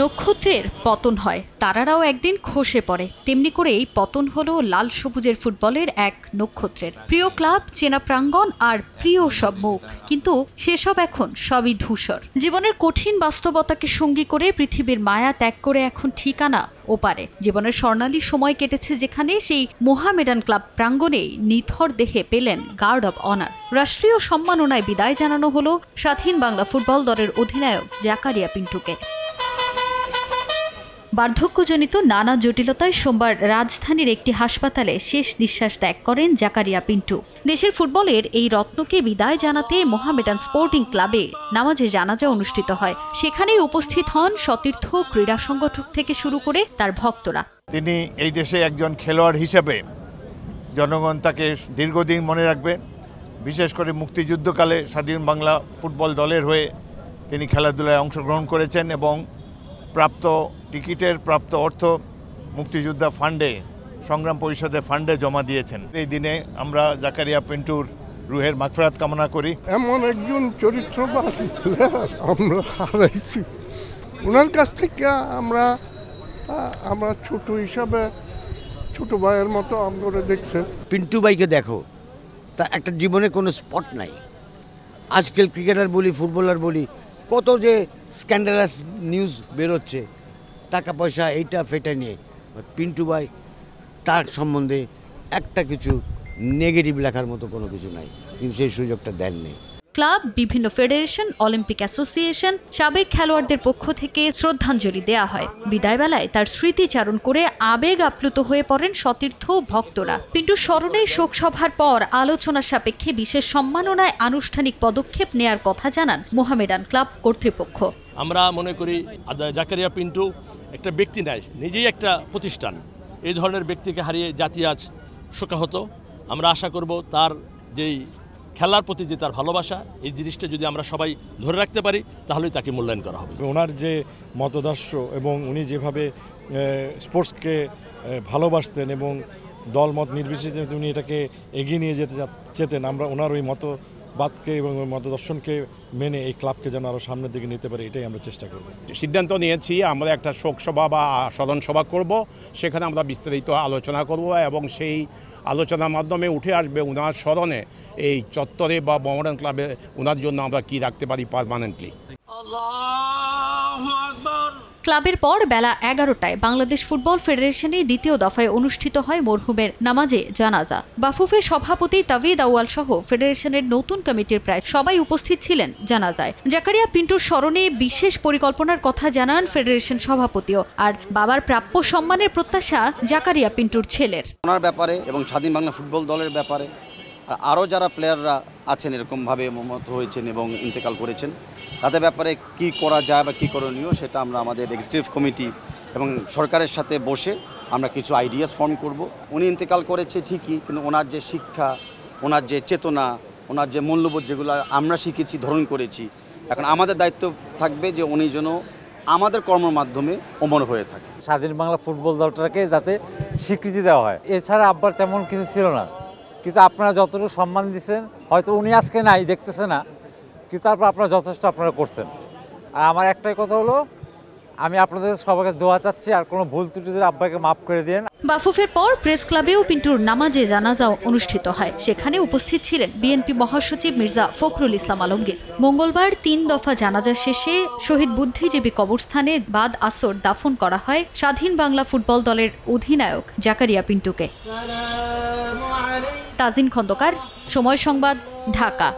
নক্ষত্রের পতন হয়, তারারাও একদিন খসে পড়ে, তেমনি করেই পতন হলো লাল সবুজের ফুটবলের এক নক্ষত্রের। প্রিয় ক্লাব, চেনা প্রাঙ্গণ আর প্রিয় সব মুখ, কিন্তু সেসব এখন সবই ধূসর। জীবনের কঠিন বাস্তবতাকে সঙ্গী করে পৃথিবীর মায়া ত্যাগ করে এখন ঠিকানা ওপারে। জীবনের স্বর্ণালী সময় কেটেছে যেখানে, সেই মোহামেডান ক্লাব প্রাঙ্গণেই নিথর দেহে পেলেন গার্ড অব অনার। রাষ্ট্রীয় সম্মাননায় বিদায় জানানো হলো স্বাধীন বাংলা ফুটবল দলের অধিনায়ক জাকারিয়া পিন্টুকে। বার্ধক্যজনিত নানা জটিলতায় সোমবার রাজধানীর একটি হাসপাতালে শেষ নিঃশ্বাস ত্যাগ করেন জাকারিয়া পিন্টু। দেশের ফুটবলের এই রত্নকে বিদায় জানাতে মোহামেডান স্পোর্টিং ক্লাবে নামাজে জানাজা অনুষ্ঠিত হয়। সেখানেই উপস্থিত হন সতীর্থ, ক্রীড়া সংগঠক থেকে শুরু করে তার ভক্তরা। তিনি এই দেশে একজন খেলোয়াড় হিসেবে জনগণ তাকে দীর্ঘদিন মনে রাখবে। বিশেষ করে মুক্তিযুদ্ধকালে স্বাধীন বাংলা ফুটবল দলের হয়ে তিনি খেলাধুলায় অংশগ্রহণ করেছেন এবং টিকিটের প্রাপ্ত অর্থ মুক্তিযোদ্ধা ফান্ডে, সংগ্রাম পরিষদের ফান্ডে জমা দিয়েছেন। এই দিনে আমরা জাকারিয়া পিন্টুর রুহের মাগফিরাত কামনা করি। এমন একজন চরিত্রবান প্লেয়ার আমরা হারাইছি। ওনার কাছ থেকে আমরা ছোট হিসাবে, ছোট ভাইয়ের মতো আমরা দেখছেন। পিন্টু ভাইকে দেখো, তা একটা জীবনে কোনো স্পট নাই। আজকাল ক্রিকেটার বলি, ফুটবলার বলি, কত যে স্ক্যান্ডালাস নিউজ বেরোচ্ছে, টাকা পয়সা এইটা ফেটা নিয়ে। পিন্টু ভাই, তার সম্বন্ধে একটা কিছু নেগেটিভ লেখার মতো কোনো কিছু নাই, কিন্তু সেই সুযোগটা দেননি। ক্লাব, বিভিন্ন ফেডারেশন, অলিম্পিক অ্যাসোসিয়েশন, সাবেক খেলোয়াড়দের পক্ষ থেকে শ্রদ্ধাঞ্জলি দেয়া হয়। বিদায়বেলায় তার স্মৃতিচারণ করে আবেগ আপ্লুত হয়ে পড়েন সতীর্থ, ভক্তরা। পিন্টুর স্মরণে শোকসভার পর আলোচনা সাপেক্ষে বিশেষ সম্মাননায় আনুষ্ঠানিক পদক্ষেপ নেয়ার কথা জানান মোহামেডান ক্লাব কর্তৃপক্ষ। আমরা মনে করি জাকারিয়া পিন্টু একটা ব্যক্তি নয়, নিজেই একটা প্রতিষ্ঠান। এই ধরনের ব্যক্তিকে হারিয়ে জাতি আজ শোকাহত। আমরা আশা করব তার যেই খেলার প্রতি যে তার ভালোবাসা, এই জিনিসটা যদি আমরা সবাই ধরে রাখতে পারি, তাহলেই তাকে মূল্যায়ন করা হবে। ওনার যে মতাদর্শ এবং উনি যেভাবে স্পোর্টসকে ভালোবাসতেন এবং দলমত নির্বিশেষে উনি এটাকে এগিয়ে নিয়ে যেতে চেতেন, আমরা ওনার ওই মতবাদকে এবং ওই মতদর্শনকে মেনে এই ক্লাবকে যেন আরও সামনের দিকে নিতে পারি, এটাই আমরা চেষ্টা করব। সিদ্ধান্ত নিয়েছি আমরা একটা শোক সভা বা স্মরণ সভা করব, সেখানে আমরা বিস্তারিত আলোচনা করব এবং সেই আলোচনার মাধ্যমে উঠে আসবে ওনার স্মরণে এই চত্বরে বা মোহামেডান ক্লাবে ওনার জন্য আমরা কি রাখতে পারি পার্মানেন্টলি। ক্লাবের পর বেলা 11টায় বাংলাদেশ ফুটবল ফেডারেশনে দ্বিতীয় দফায় অনুষ্ঠিত হয় মরহুমের নামাজে জানাজা। বাফুফের সভাপতি তাবিদ আউয়াল সহ ফেডারেশনের নতুন কমিটির প্রায় সবাই উপস্থিত ছিলেন জানাজায়। জাকারিয়া পিন্টুর স্মরণে বিশেষ পরিকল্পনার কথা জানান ফেডারেশন সভাপতিও। আর বাবার প্রাপ্য সম্মানের প্রত্যাশা জাকারিয়া পিন্টুর ছেলের। ওনার ব্যাপারে এবং স্বাধীন বাংলা ফুটবল দলের ব্যাপারে আরও যারা প্লেয়াররা আছেন এরকমভাবে মত হয়েছেন এবং ইন্তেকাল করেছেন, তাদের ব্যাপারে কি করা যায় বা কী করণীয়, সেটা আমরা আমাদের এক্সিকিউটিভ কমিটি এবং সরকারের সাথে বসে আমরা কিছু আইডিয়াস ফর্ম করব। উনি ইন্তেকাল করেছে ঠিকই, কিন্তু ওনার যে শিক্ষা, ওনার যে চেতনা, ওনার যে মূল্যবোধ, যেগুলো আমরা শিখেছি, ধারণ করেছি, এখন আমাদের দায়িত্ব থাকবে যে উনি যেন আমাদের কর্মের মাধ্যমে অমর হয়ে থাকে। স্বাধীন বাংলা ফুটবল দলটাকে যাতে স্বীকৃতি দেওয়া হয়, এছাড়া আব্বার তেমন কিছু ছিল না। কিন্তু আপনারা যতটুকু সম্মান দিচ্ছেন, হয়তো উনি আজকে নাই, দেখতেছে না, কিন্তু তারপর আপনারা যথেষ্ট আপনারা করছেন। আর আমার একটাই কথা হলো, আমি আপনাদের সবাইকে দোয়া চাচ্ছি, আর কোনো ভুল ত্রুটি যদি আব্বাকে মাফ করে দেন। বাফুফের পর প্রেস ক্লাবেও পিন্টুর নামাজে জানাজাও অনুষ্ঠিত হয়। সেখানে উপস্থিত ছিলেন বিএনপি মহাসচিব মির্জা ফখরুল ইসলাম আলমগীর। মঙ্গলবার 3 দফা জানাজা শেষে শহীদ বুদ্ধিজীবী কবরস্থানে বাদ আসর দাফন করা হয় স্বাধীন বাংলা ফুটবল দলের অধিনায়ক জাকারিয়া পিন্টুকে। তাজিন খন্দকার, সময় সংবাদ, ঢাকা।